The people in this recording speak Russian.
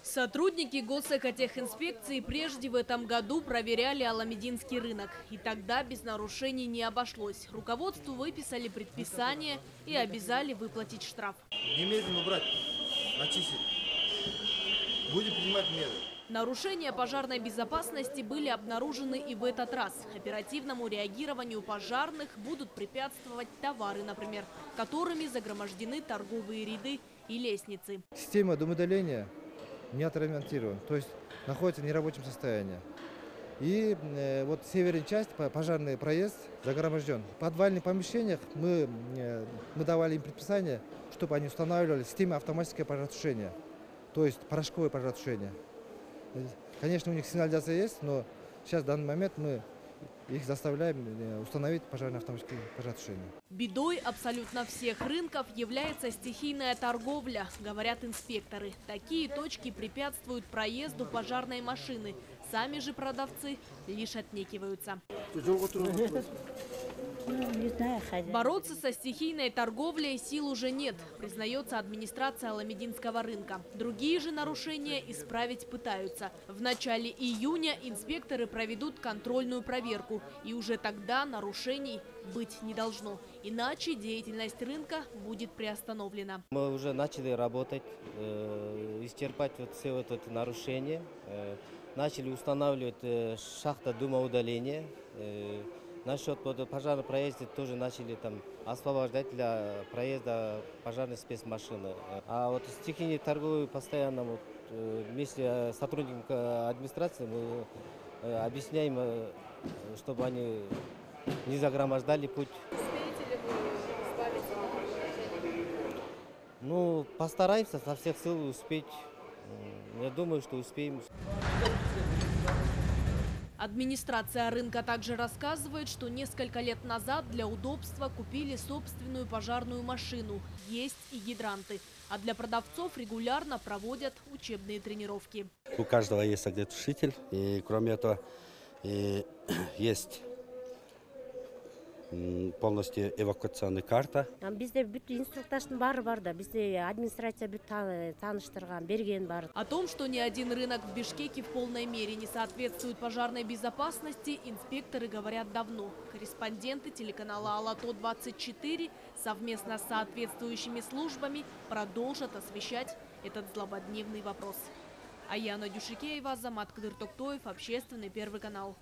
Сотрудники госэкотехинспекции прежде в этом году проверяли Аламединский рынок. И тогда без нарушений не обошлось. Руководству выписали предписание и обязали выплатить штраф. Немедленно убрать, очистить. Будем принимать меры. Нарушения пожарной безопасности были обнаружены и в этот раз. Оперативному реагированию пожарных будут препятствовать товары, например, которыми загромождены торговые ряды и лестницы. Система домоудаления не отремонтирована, то есть находится в нерабочем состоянии. И вот северная часть, пожарный проезд, загроможден. В подвальных помещениях мы давали им предписание, чтобы они устанавливали систему автоматического пожаротушения, то есть порошковое пожаротушение. Конечно, у них сигнализация есть, но сейчас в данный момент мы их заставляем установить пожарное автоматическое пожаротушение. Бедой абсолютно всех рынков является стихийная торговля, говорят инспекторы. Такие точки препятствуют проезду пожарной машины. Сами же продавцы лишь отнекиваются. Бороться со стихийной торговлей сил уже нет, признается администрация Аламединского рынка. Другие же нарушения исправить пытаются. В начале июня инспекторы проведут контрольную проверку. И уже тогда нарушений быть не должно. Иначе деятельность рынка будет приостановлена. Мы уже начали работать, исчерпать все вот эти нарушения. Начали устанавливать шахта дымоудаления. Насчет пожарного проезда тоже начали там освобождать для проезда пожарной спецмашины. А вот стихийной торговлей постоянно вместе с сотрудниками администрации мы объясняем, чтобы они не загромождали путь. Успеете ли вы избавиться от нарушений? Ну, постараемся со всех сил успеть. Я думаю, что успеем. Администрация рынка также рассказывает, что несколько лет назад для удобства купили собственную пожарную машину. Есть и гидранты. А для продавцов регулярно проводят учебные тренировки. У каждого есть огнетушитель. И кроме этого есть полностью эвакуационная карта. Бізде bütün инструктаждың бары бар да, бізде администрация таныштырған, берген бар. О том, что ни один рынок в Бишкеке в полной мере не соответствует пожарной безопасности, инспекторы говорят давно. Корреспонденты телеканала Ала-То-24 совместно с соответствующими службами продолжат освещать этот злободневный вопрос. Аяна Дюшикеева, Азамат Кадыртоктоев, Общественный Первый канал.